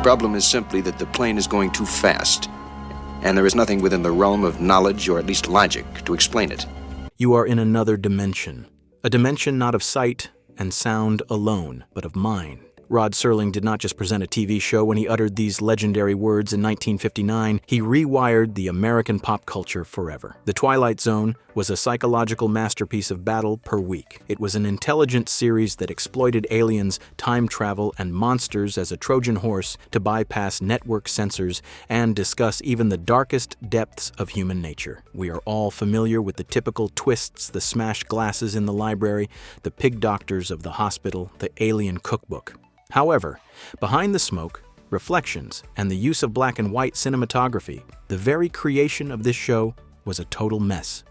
problem is simply that the plane is going too fast, and there is nothing within the realm of knowledge, or at least logic, to explain it. You are in another dimension. A dimension not of sight and sound alone, but of mind. Rod Serling did not just present a TV show when he uttered these legendary words in 1959. He rewired the American pop culture forever. The Twilight Zone was a psychological masterpiece of battle per week. It was an intelligent series that exploited aliens, time travel, and monsters as a Trojan horse to bypass network censors and discuss even the darkest depths of human nature. We are all familiar with the typical twists: the smashed glasses in the library, the pig doctors of the hospital, the alien cookbook. However, behind the smoke, reflections, and the use of black and white cinematography, the very creation of this show was a total mess.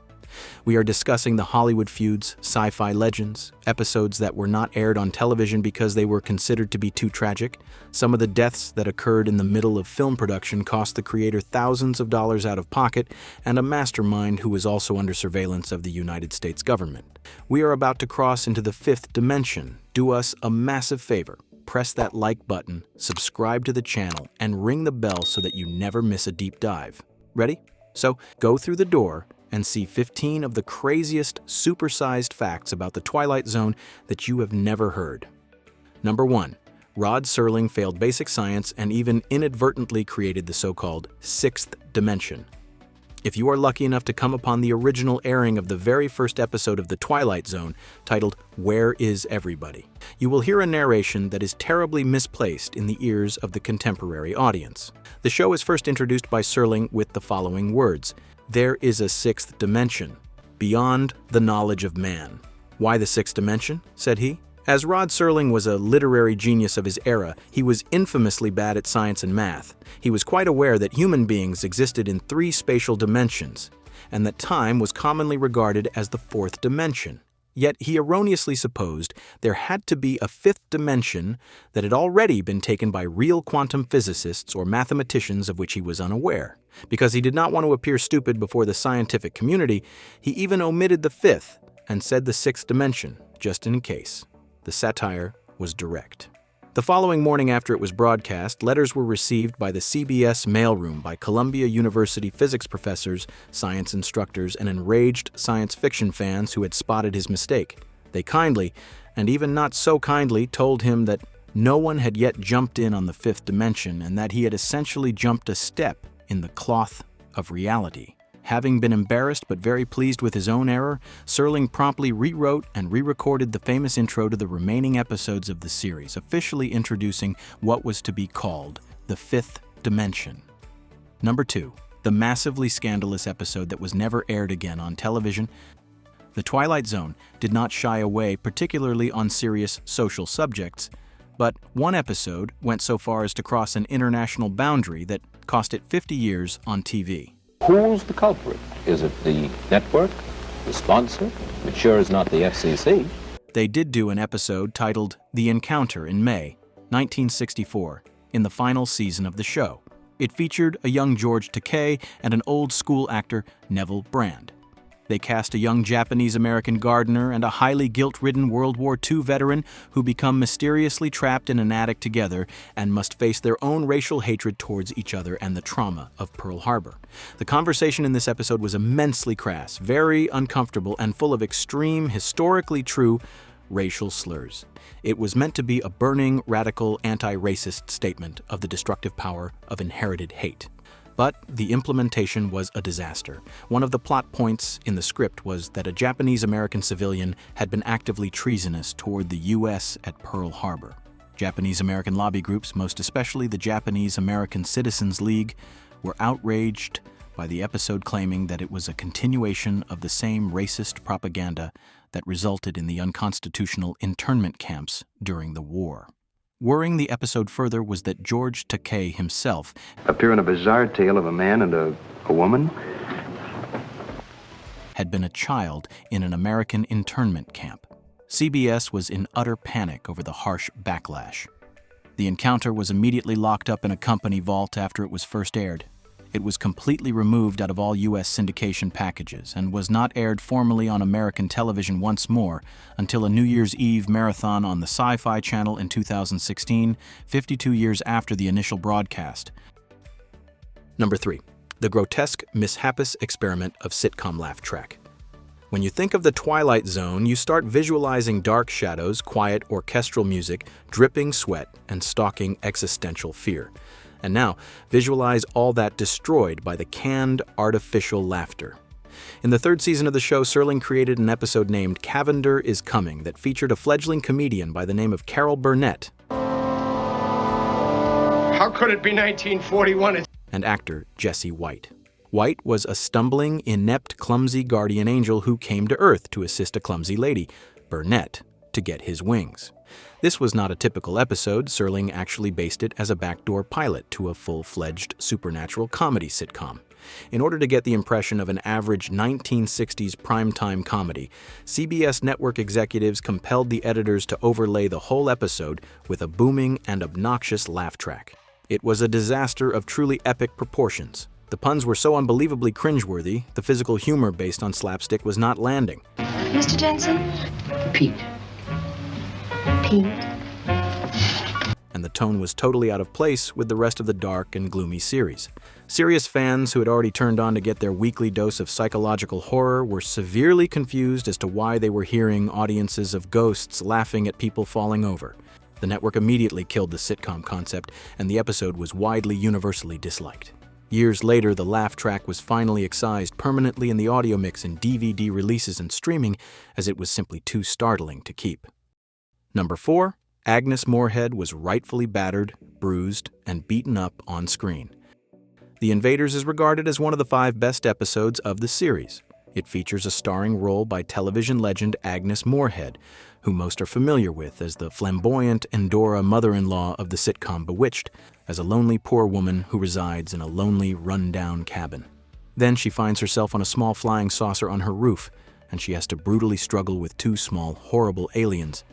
We are discussing the Hollywood feuds, sci-fi legends, episodes that were not aired on television because they were considered to be too tragic. Some of the deaths that occurred in the middle of film production cost the creator thousands of dollars out of pocket, and a mastermind who was also under surveillance of the United States government. We are about to cross into the fifth dimension. Do us a massive favor. Press that like button, subscribe to the channel, and ring the bell so that you never miss a deep dive. Ready? So go through the door and see 15 of the craziest, supersized facts about the Twilight Zone that you have never heard. Number 1. Rod Serling failed basic science and even inadvertently created the so-called sixth dimension. If you are lucky enough to come upon the original airing of the very first episode of The Twilight Zone, titled "Where is Everybody?", you will hear a narration that is terribly misplaced in the ears of the contemporary audience. The show is first introduced by Serling with the following words: "There is a sixth dimension, beyond the knowledge of man." "Why the sixth dimension?" said he. As Rod Serling was a literary genius of his era, he was infamously bad at science and math. He was quite aware that human beings existed in 3 spatial dimensions, and that time was commonly regarded as the 4th dimension. Yet he erroneously supposed there had to be a 5th dimension that had already been taken by real quantum physicists or mathematicians of which he was unaware. Because he did not want to appear stupid before the scientific community, he even omitted the 5th and said the 6th dimension, just in case. The satire was direct. The following morning after it was broadcast, letters were received by the CBS mailroom by Columbia University physics professors, science instructors, and enraged science fiction fans who had spotted his mistake. They kindly, and even not so kindly, told him that no one had yet jumped in on the 5th dimension and that he had essentially jumped a step in the cloth of reality. Having been embarrassed but very pleased with his own error, Serling promptly rewrote and re-recorded the famous intro to the remaining episodes of the series, officially introducing what was to be called the 5th dimension. Number 2. The massively scandalous episode that was never aired again on television. The Twilight Zone did not shy away particularly on serious social subjects, but one episode went so far as to cross an international boundary that cost it 50 years on TV. Who's the culprit? Is it the network, the sponsor? It sure is not the FCC. They did do an episode titled The Encounter in May 1964, in the final season of the show. It featured a young George Takei and an old-school actor, Neville Brand. They cast a young Japanese-American gardener and a highly guilt-ridden World War II veteran who become mysteriously trapped in an attic together and must face their own racial hatred towards each other and the trauma of Pearl Harbor. The conversation in this episode was immensely crass, very uncomfortable, and full of extreme, historically true racial slurs. It was meant to be a burning, radical, anti-racist statement of the destructive power of inherited hate. But the implementation was a disaster. One of the plot points in the script was that a Japanese-American civilian had been actively treasonous toward the U.S. at Pearl Harbor. Japanese-American lobby groups, most especially the Japanese-American Citizens League, were outraged by the episode, claiming that it was a continuation of the same racist propaganda that resulted in the unconstitutional internment camps during the war. Worrying the episode further was that George Takei himself Appear in a bizarre tale of a man and a woman? had been a child in an American internment camp. CBS was in utter panic over the harsh backlash. The Encounter was immediately locked up in a company vault after it was first aired. It was completely removed out of all U.S. syndication packages and was not aired formally on American television once more until a New Year's Eve marathon on the Sci-Fi Channel in 2016, 52 years after the initial broadcast. Number 3. The grotesque mishaps experiment of sitcom laugh track. When you think of the Twilight Zone, you start visualizing dark shadows, quiet orchestral music, dripping sweat, and stalking existential fear. And now, visualize all that destroyed by the canned, artificial laughter. In the 3rd season of the show, Serling created an episode named Cavender is Coming that featured a fledgling comedian by the name of Carol Burnett. How could it be 1941? And actor Jesse White. White was a stumbling, inept, clumsy guardian angel who came to Earth to assist a clumsy lady, Burnett, to get his wings. This was not a typical episode. Serling actually based it as a backdoor pilot to a full-fledged supernatural comedy sitcom. In order to get the impression of an average 1960s primetime comedy, CBS network executives compelled the editors to overlay the whole episode with a booming and obnoxious laugh track. It was a disaster of truly epic proportions. The puns were so unbelievably cringeworthy, the physical humor based on slapstick was not landing. Mr. Jensen? Pete. Pete. And the tone was totally out of place with the rest of the dark and gloomy series. Serious fans who had already turned on to get their weekly dose of psychological horror were severely confused as to why they were hearing audiences of ghosts laughing at people falling over. The network immediately killed the sitcom concept, and the episode was widely universally disliked. Years later, the laugh track was finally excised permanently in the audio mix in DVD releases and streaming, as it was simply too startling to keep. Number 4. Agnes Moorehead was rightfully battered, bruised, and beaten up on screen. The Invaders is regarded as one of the 5 best episodes of the series. It features a starring role by television legend Agnes Moorehead, who most are familiar with as the flamboyant Endora mother-in-law of the sitcom Bewitched, as a lonely poor woman who resides in a lonely, run-down cabin. Then she finds herself on a small flying saucer on her roof, and she has to brutally struggle with 2 small, horrible aliens.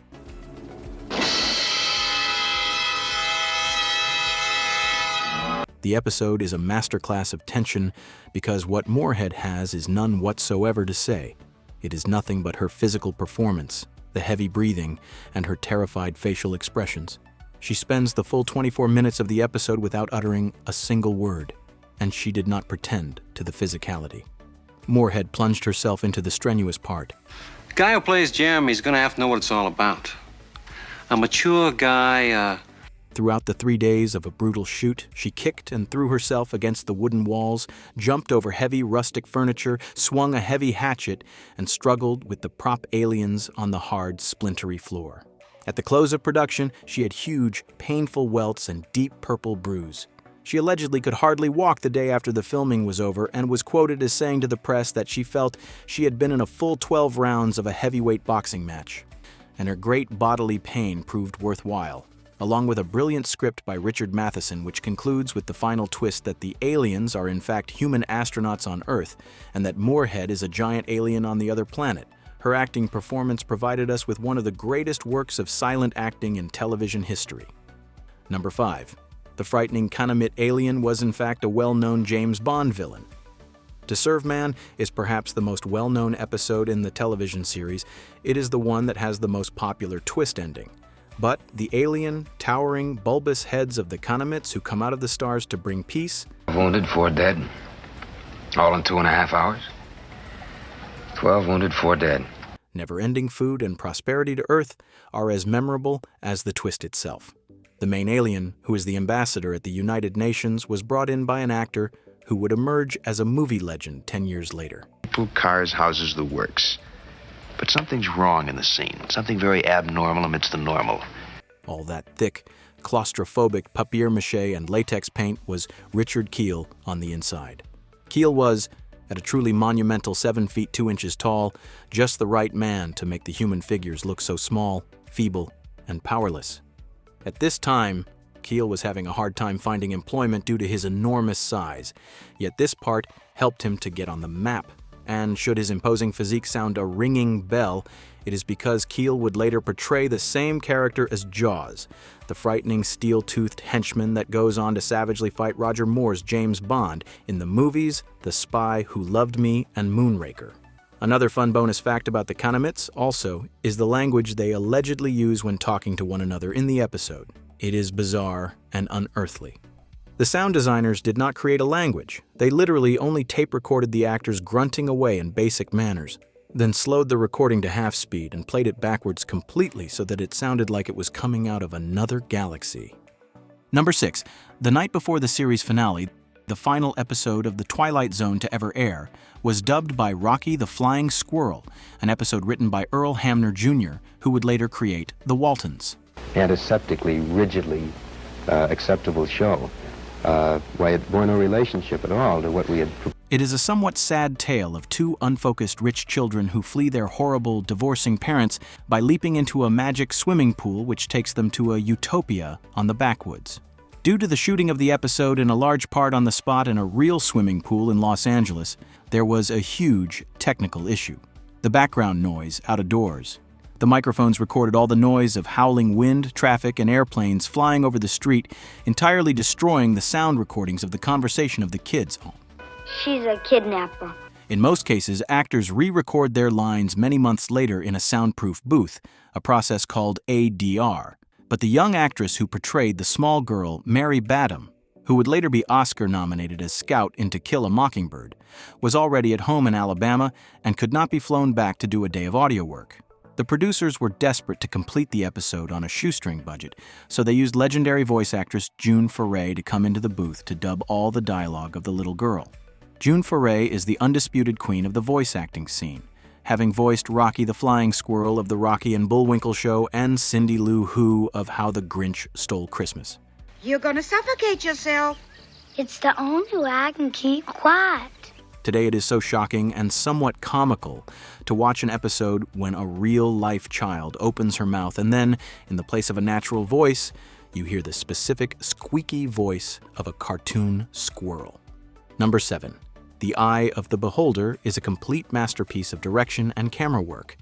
The episode is a masterclass of tension because what Moorehead has is none whatsoever to say. It is nothing but her physical performance, the heavy breathing, and her terrified facial expressions. She spends the full 24 minutes of the episode without uttering a single word, and she did not pretend to the physicality. Moorehead plunged herself into the strenuous part. The guy who plays Jeremy's gonna have to know what it's all about. A mature guy, Throughout the 3 days of a brutal shoot, she kicked and threw herself against the wooden walls, jumped over heavy rustic furniture, swung a heavy hatchet, and struggled with the prop aliens on the hard, splintery floor. At the close of production, she had huge, painful welts and deep purple bruise. She allegedly could hardly walk the day after the filming was over and was quoted as saying to the press that she felt she had been in a full 12 rounds of a heavyweight boxing match. And her great bodily pain proved worthwhile, along with a brilliant script by Richard Matheson which concludes with the final twist that the aliens are in fact human astronauts on Earth and that Moorehead is a giant alien on the other planet. Her acting performance provided us with one of the greatest works of silent acting in television history. Number 5. The frightening Kanamit alien was in fact a well-known James Bond villain. To Serve Man is perhaps the most well-known episode in the television series. It is the one that has the most popular twist ending. But the alien, towering, bulbous heads of the Kanamits who come out of the stars to bring peace, Wounded, 4 dead. All in 2.5 hours. 12 wounded, 4 dead. never-ending food, and prosperity to Earth are as memorable as the twist itself. The main alien, who is the ambassador at the United Nations, was brought in by an actor who would emerge as a movie legend 10 years later. People, cars, houses, the works. But something's wrong in the scene. Something very abnormal amidst the normal. All that thick, claustrophobic papier-mâché and latex paint was Richard Kiel on the inside. Kiel was, at a truly monumental 7 feet 2 inches tall, just the right man to make the human figures look so small, feeble, and powerless. At this time, Kiel was having a hard time finding employment due to his enormous size, yet this part helped him to get on the map and should his imposing physique sound a ringing bell, it is because Keel would later portray the same character as Jaws, the frightening steel-toothed henchman that goes on to savagely fight Roger Moore's James Bond in the movies The Spy Who Loved Me and Moonraker. Another fun bonus fact about the Kanamits, also, is the language they allegedly use when talking to one another in the episode. It is bizarre and unearthly. The sound designers did not create a language. They literally only tape-recorded the actors grunting away in basic manners, then slowed the recording to half speed and played it backwards completely so that it sounded like it was coming out of another galaxy. Number 6. The night before the series finale, the final episode of the Twilight Zone to ever air, was dubbed by Rocky the Flying Squirrel, an episode written by Earl Hamner Jr., who would later create The Waltons. Antiseptically, rigidly acceptable show. Why it bore no relationship at all to what we had. It is a somewhat sad tale of two unfocused rich children who flee their horrible, divorcing parents by leaping into a magic swimming pool which takes them to a utopia on the backwoods. Due to the shooting of the episode in a large part on the spot in a real swimming pool in Los Angeles, there was a huge technical issue. The background noise out of doors. The microphones recorded all the noise of howling wind, traffic, and airplanes flying over the street, entirely destroying the sound recordings of the conversation of the kids. She's a kidnapper. In most cases, actors re-record their lines many months later in a soundproof booth, a process called ADR. But the young actress who portrayed the small girl, Mary Badham, who would later be Oscar-nominated as Scout in To Kill a Mockingbird, was already at home in Alabama and could not be flown back to do a day of audio work. The producers were desperate to complete the episode on a shoestring budget, so they used legendary voice actress June Foray to come into the booth to dub all the dialogue of the little girl. June Foray is the undisputed queen of the voice acting scene, having voiced Rocky the Flying Squirrel of The Rocky and Bullwinkle Show and Cindy Lou Who of How the Grinch Stole Christmas. You're gonna suffocate yourself. It's the only way I can keep quiet. Today it is so shocking and somewhat comical to watch an episode when a real-life child opens her mouth and then, in the place of a natural voice, you hear the specific squeaky voice of a cartoon squirrel. Number 7. The Eye of the Beholder is a complete masterpiece of direction and camera work.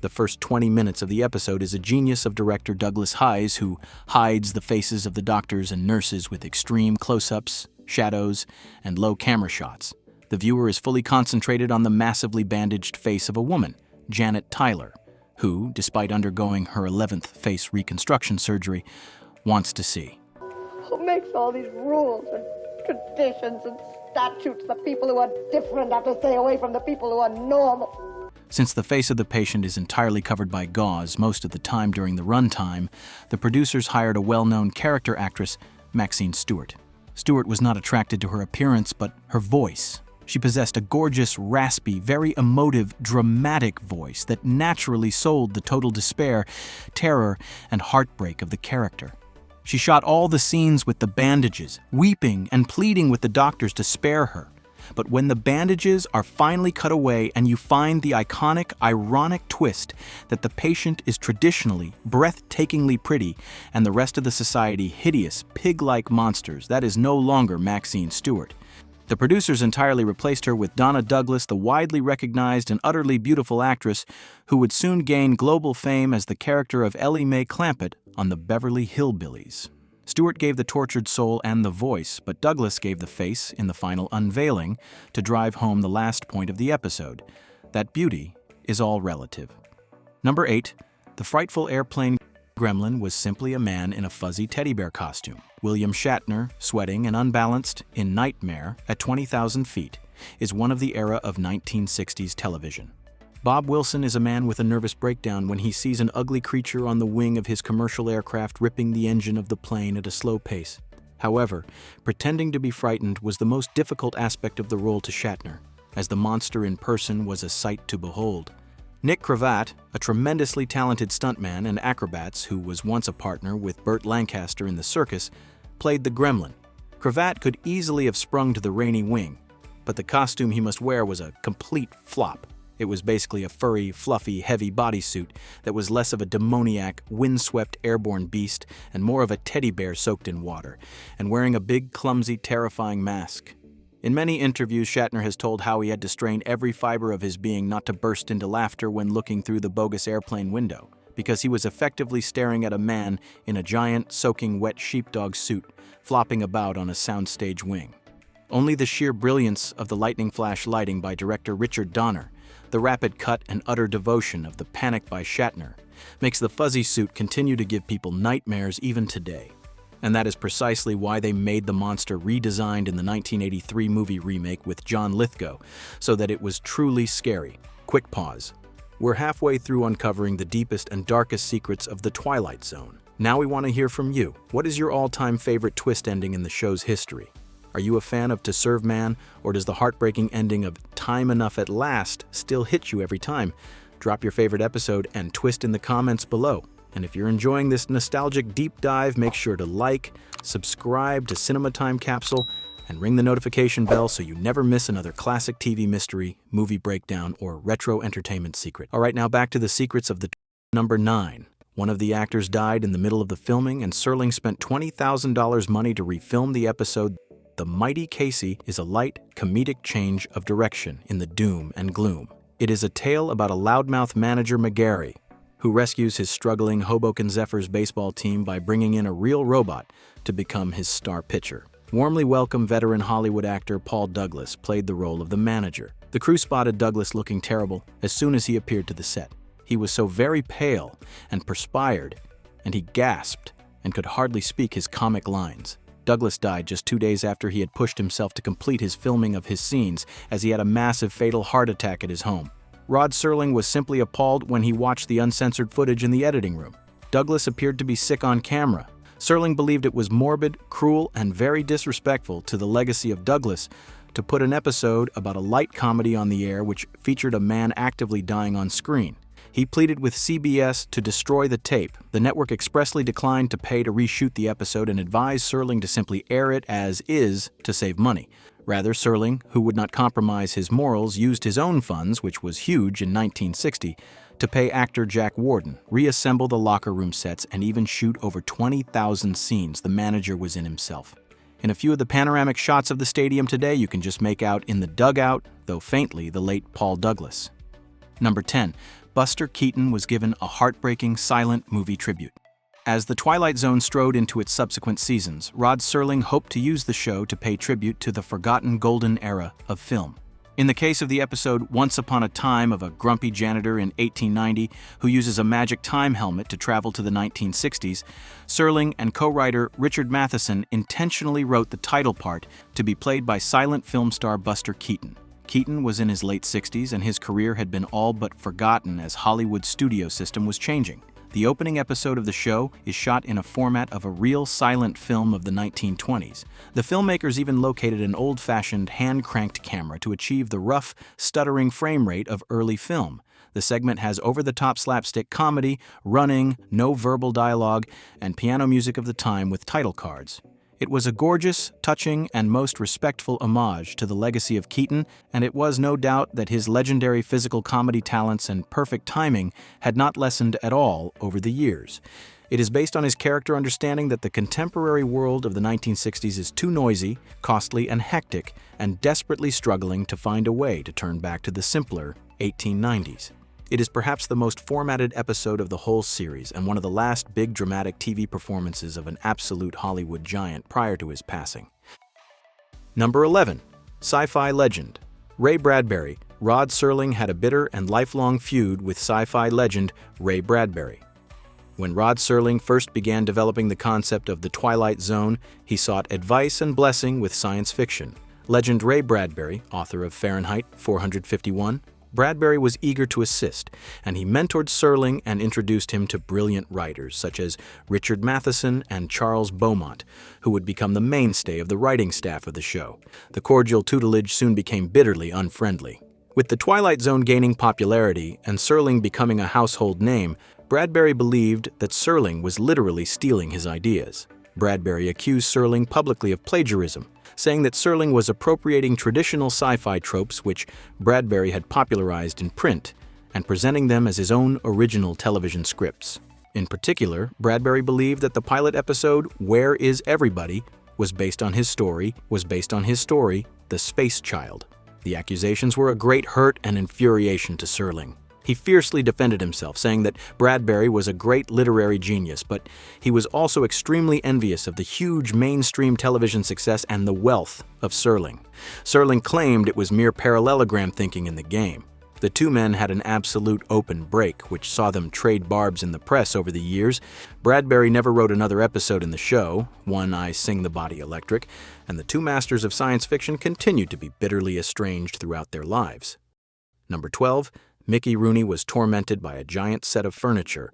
The first 20 minutes of the episode is a genius of director Douglas Hise, who hides the faces of the doctors and nurses with extreme close-ups, shadows, and low camera shots. The viewer is fully concentrated on the massively bandaged face of a woman, Janet Tyler, who, despite undergoing her 11th face reconstruction surgery, wants to see. Who makes all these rules and traditions and statutes? The people who are different have to stay away from the people who are normal. Since the face of the patient is entirely covered by gauze most of the time during the runtime, the producers hired a well-known character actress, Maxine Stewart. Stewart was not attracted to her appearance, but her voice. She possessed a gorgeous, raspy, very emotive, dramatic voice that naturally sold the total despair, terror, and heartbreak of the character. She shot all the scenes with the bandages, weeping and pleading with the doctors to spare her. But when the bandages are finally cut away and you find the iconic, ironic twist that the patient is traditionally breathtakingly pretty and the rest of the society hideous, pig-like monsters, that is no longer Maxine Stewart. The producers entirely replaced her with Donna Douglas, the widely recognized and utterly beautiful actress who would soon gain global fame as the character of Ellie Mae Clampett on the Beverly Hillbillies. Stewart gave the tortured soul and the voice, but Douglas gave the face in the final unveiling to drive home the last point of the episode, that beauty is all relative. Number 8. The frightful airplane gremlin was simply a man in a fuzzy teddy bear costume. William Shatner, sweating and unbalanced in Nightmare at 20,000 feet, is one of the era of 1960s television. Bob Wilson is a man with a nervous breakdown when he sees an ugly creature on the wing of his commercial aircraft ripping the engine of the plane at a slow pace. However, pretending to be frightened was the most difficult aspect of the role to Shatner, as the monster in person was a sight to behold. Nick Cravat, a tremendously talented stuntman and acrobats who was once a partner with Burt Lancaster in the circus, played the gremlin. Cravat could easily have sprung to the rainy wing, but the costume he must wear was a complete flop. It was basically a furry, fluffy, heavy bodysuit that was less of a demoniac, windswept airborne beast and more of a teddy bear soaked in water, and wearing a big, clumsy, terrifying mask. In many interviews, Shatner has told how he had to strain every fiber of his being not to burst into laughter when looking through the bogus airplane window, because he was effectively staring at a man in a giant, soaking wet sheepdog suit, flopping about on a soundstage wing. Only the sheer brilliance of the lightning flash lighting by director Richard Donner, the rapid cut and utter devotion of the panic by Shatner, makes the fuzzy suit continue to give people nightmares even today. And that is precisely why they made the monster redesigned in the 1983 movie remake with John Lithgow, so that it was truly scary. Quick pause. We're halfway through uncovering the deepest and darkest secrets of the Twilight Zone. Now we want to hear from you. What is your all-time favorite twist ending in the show's history? Are you a fan of To Serve Man, or does the heartbreaking ending of Time Enough at Last still hit you every time? Drop your favorite episode and twist in the comments below. And if you're enjoying this nostalgic deep dive, make sure to like, subscribe to Cinema Time Capsule, and ring the notification bell so you never miss another classic TV mystery, movie breakdown, or retro entertainment secret. All right, now back to the secrets of the Number 9. One of the actors died in the middle of the filming, and Serling spent $20,000 money to refilm the episode. The Mighty Casey is a light, comedic change of direction in the doom and gloom. It is a tale about a loudmouth manager McGarry, who rescues his struggling Hoboken Zephyrs baseball team by bringing in a real robot to become his star pitcher. Warmly welcome veteran Hollywood actor Paul Douglas played the role of the manager. The crew spotted Douglas looking terrible as soon as he appeared to the set. He was so very pale and perspired, and he gasped and could hardly speak his comic lines. Douglas died just 2 days after he had pushed himself to complete his filming of his scenes, as he had a massive fatal heart attack at his home. Rod Serling was simply appalled when he watched the uncensored footage in the editing room. Douglas appeared to be sick on camera. Serling believed it was morbid, cruel, and very disrespectful to the legacy of Douglas to put an episode about a light comedy on the air which featured a man actively dying on screen. He pleaded with CBS to destroy the tape. The network expressly declined to pay to reshoot the episode and advised Serling to simply air it as is to save money. Rather, Serling, who would not compromise his morals, used his own funds, which was huge in 1960, to pay actor Jack Warden, reassemble the locker room sets, and even shoot over 20,000 scenes the manager was in himself. In a few of the panoramic shots of the stadium today, you can just make out in the dugout, though faintly, the late Paul Douglas. Number 10. Buster Keaton was given a heartbreaking silent movie tribute. As the Twilight Zone strode into its subsequent seasons, Rod Serling hoped to use the show to pay tribute to the forgotten golden era of film. In the case of the episode Once Upon a Time of a grumpy janitor in 1890 who uses a magic time helmet to travel to the 1960s, Serling and co-writer Richard Matheson intentionally wrote the title part to be played by silent film star Buster Keaton. Keaton was in his late 60s, and his career had been all but forgotten as Hollywood's studio system was changing. The opening episode of the show is shot in a format of a real silent film of the 1920s. The filmmakers even located an old-fashioned hand-cranked camera to achieve the rough, stuttering frame rate of early film. The segment has over-the-top slapstick comedy, running, no verbal dialogue, and piano music of the time with title cards. It was a gorgeous, touching, and most respectful homage to the legacy of Keaton, and it was no doubt that his legendary physical comedy talents and perfect timing had not lessened at all over the years. It is based on his character understanding that the contemporary world of the 1960s is too noisy, costly, and hectic, and desperately struggling to find a way to turn back to the simpler 1890s. It is perhaps the most formatted episode of the whole series and one of the last big dramatic TV performances of an absolute Hollywood giant prior to his passing. Number 11. Sci-fi legend. Ray Bradbury. Rod Serling had a bitter and lifelong feud with sci-fi legend Ray Bradbury. When Rod Serling first began developing the concept of the Twilight Zone, he sought advice and blessing with science fiction. Legend Ray Bradbury, author of Fahrenheit 451, Bradbury was eager to assist, and he mentored Serling and introduced him to brilliant writers such as Richard Matheson and Charles Beaumont, who would become the mainstay of the writing staff of the show. The cordial tutelage soon became bitterly unfriendly. With the Twilight Zone gaining popularity and Serling becoming a household name, Bradbury believed that Serling was literally stealing his ideas. Bradbury accused Serling publicly of plagiarism, saying that Serling was appropriating traditional sci-fi tropes which Bradbury had popularized in print and presenting them as his own original television scripts. In particular, Bradbury believed that the pilot episode Where Is Everybody was based on his story, the space child. The accusations were a great hurt and infuriation to Serling. He fiercely defended himself, saying that Bradbury was a great literary genius, but he was also extremely envious of the huge mainstream television success and the wealth of Serling. Serling claimed it was mere parallelogram thinking in the game. The two men had an absolute open break, which saw them trade barbs in the press over the years. Bradbury never wrote another episode in the show, One I Sing the Body Electric, and the two masters of science fiction continued to be bitterly estranged throughout their lives. Number 12. Mickey Rooney was tormented by a giant set of furniture.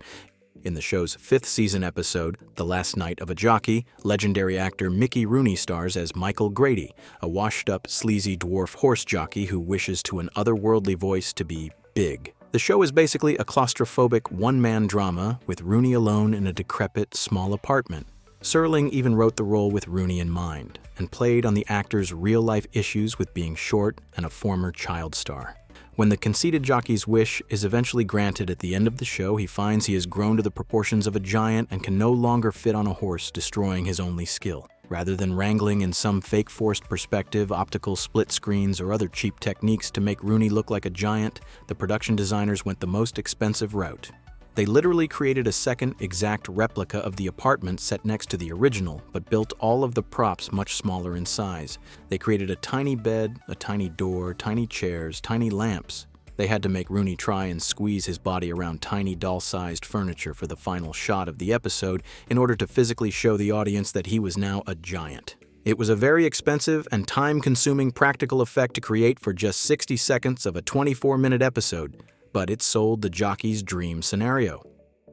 In the show's 5th season episode, The Last Night of a Jockey, legendary actor Mickey Rooney stars as Michael Grady, a washed-up, sleazy dwarf horse jockey who wishes to an otherworldly voice to be big. The show is basically a claustrophobic one-man drama with Rooney alone in a decrepit, small apartment. Serling even wrote the role with Rooney in mind, and played on the actor's real-life issues with being short and a former child star. When the conceited jockey's wish is eventually granted at the end of the show, he finds he has grown to the proportions of a giant and can no longer fit on a horse, destroying his only skill. Rather than wrangling in some fake forced perspective, optical split screens, or other cheap techniques to make Rooney look like a giant, the production designers went the most expensive route. They literally created a second exact replica of the apartment set next to the original, but built all of the props much smaller in size. They created a tiny bed, a tiny door, tiny chairs, tiny lamps. They had to make Rooney try and squeeze his body around tiny doll-sized furniture for the final shot of the episode in order to physically show the audience that he was now a giant. It was a very expensive and time-consuming practical effect to create for just 60 seconds of a 24-minute episode, but it sold the jockey's dream scenario.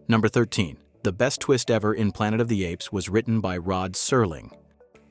Number 13. The best twist ever in Planet of the Apes was written by Rod Serling.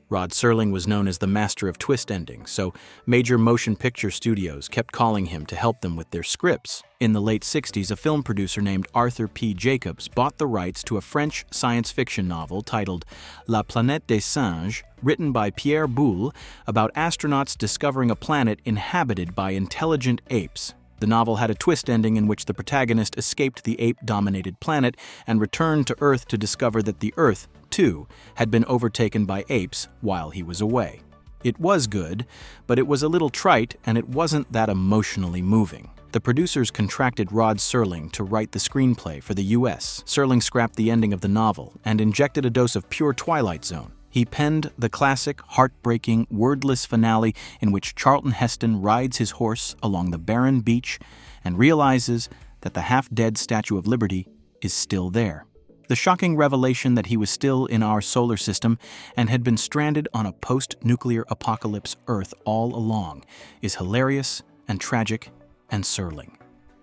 Rod Serling was known as the master of twist endings, so major motion picture studios kept calling him to help them with their scripts. In the late 60s, a film producer named Arthur P. Jacobs bought the rights to a French science fiction novel titled La Planète des Singes, written by Pierre Boulle, about astronauts discovering a planet inhabited by intelligent apes. The novel had a twist ending in which the protagonist escaped the ape-dominated planet and returned to Earth to discover that the Earth, too, had been overtaken by apes while he was away. It was good, but it was a little trite and it wasn't that emotionally moving. The producers contracted Rod Serling to write the screenplay for the U.S. Serling scrapped the ending of the novel and injected a dose of pure Twilight Zone. He penned the classic, heartbreaking, wordless finale in which Charlton Heston rides his horse along the barren beach and realizes that the half-dead Statue of Liberty is still there. The shocking revelation that he was still in our solar system and had been stranded on a post-nuclear apocalypse Earth all along is hilarious and tragic and Serling.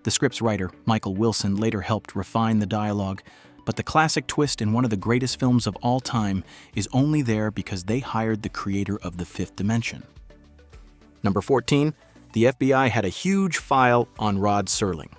The script's writer, Michael Wilson, later helped refine the dialogue, but the classic twist in one of the greatest films of all time is only there because they hired the creator of The Fifth Dimension. Number 14. The FBI had a huge file on Rod Serling.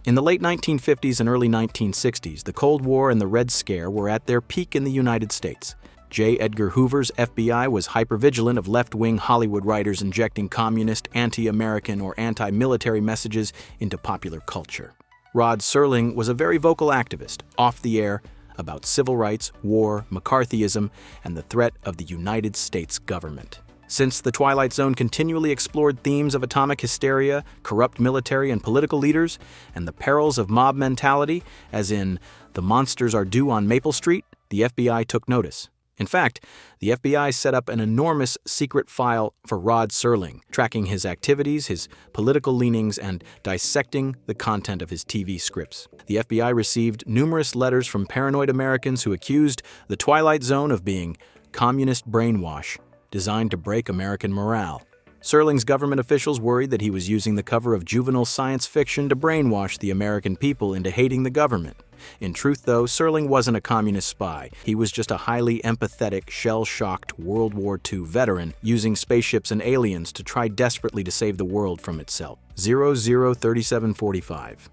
In the late 1950s and early 1960s, the Cold War and the Red Scare were at their peak in the United States. J. Edgar Hoover's FBI was hypervigilant of left-wing Hollywood writers injecting communist, anti-American, or anti-military messages into popular culture. Rod Serling was a very vocal activist, off the air, about civil rights, war, McCarthyism, and the threat of the United States government. Since The Twilight Zone continually explored themes of atomic hysteria, corrupt military and political leaders, and the perils of mob mentality, as in The Monsters Are Due on Maple Street, the FBI took notice. In fact, the FBI set up an enormous secret file for Rod Serling, tracking his activities, his political leanings, and dissecting the content of his TV scripts. The FBI received numerous letters from paranoid Americans who accused The Twilight Zone of being communist brainwash designed to break American morale. Serling's government officials worried that he was using the cover of juvenile science fiction to brainwash the American people into hating the government. In truth, though, Serling wasn't a communist spy. He was just a highly empathetic, shell-shocked World War II veteran using spaceships and aliens to try desperately to save the world from itself. 003745.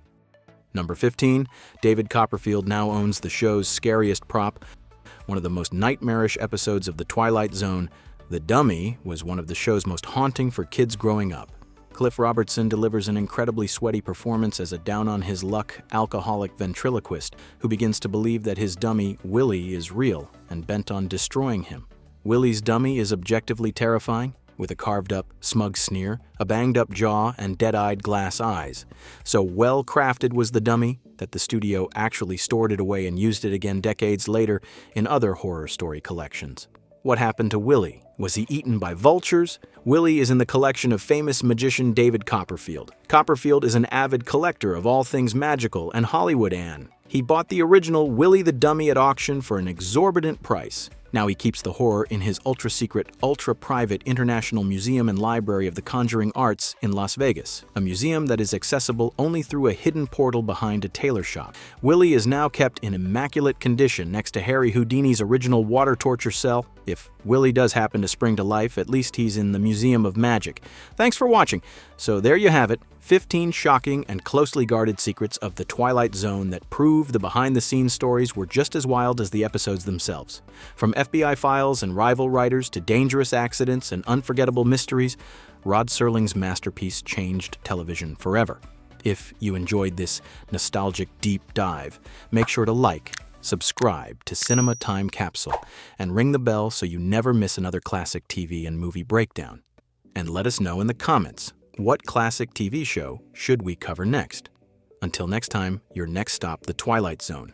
Number 15. David Copperfield now owns the show's scariest prop. One of the most nightmarish episodes of The Twilight Zone, The Dummy, was one of the show's most haunting for kids growing up. Cliff Robertson delivers an incredibly sweaty performance as a down-on-his-luck alcoholic ventriloquist who begins to believe that his dummy, Willie, is real and bent on destroying him. Willie's dummy is objectively terrifying, with a carved-up, smug sneer, a banged-up jaw, and dead-eyed glass eyes. So well-crafted was the dummy that the studio actually stored it away and used it again decades later in other horror story collections. What happened to Willie? Was he eaten by vultures? Willie is in the collection of famous magician David Copperfield. Copperfield is an avid collector of all things magical and Hollywood Ann. He bought the original Willie the Dummy at auction for an exorbitant price. Now he keeps the horror in his ultra-secret, ultra-private International Museum and Library of the Conjuring Arts in Las Vegas, a museum that is accessible only through a hidden portal behind a tailor shop. Willie is now kept in immaculate condition next to Harry Houdini's original water torture cell. If Willie does happen to spring to life, at least he's in the Museum of Magic. Thanks for watching. So there you have it, 15 shocking and closely guarded secrets of the Twilight Zone that prove the behind-the-scenes stories were just as wild as the episodes themselves. From FBI files and rival writers to dangerous accidents and unforgettable mysteries, Rod Serling's masterpiece changed television forever. If you enjoyed this nostalgic deep dive, make sure to like, subscribe to Cinema Time Capsule, and ring the bell so you never miss another classic TV and movie breakdown. And let us know in the comments, what classic TV show should we cover next? Until next time, your next stop, The Twilight Zone.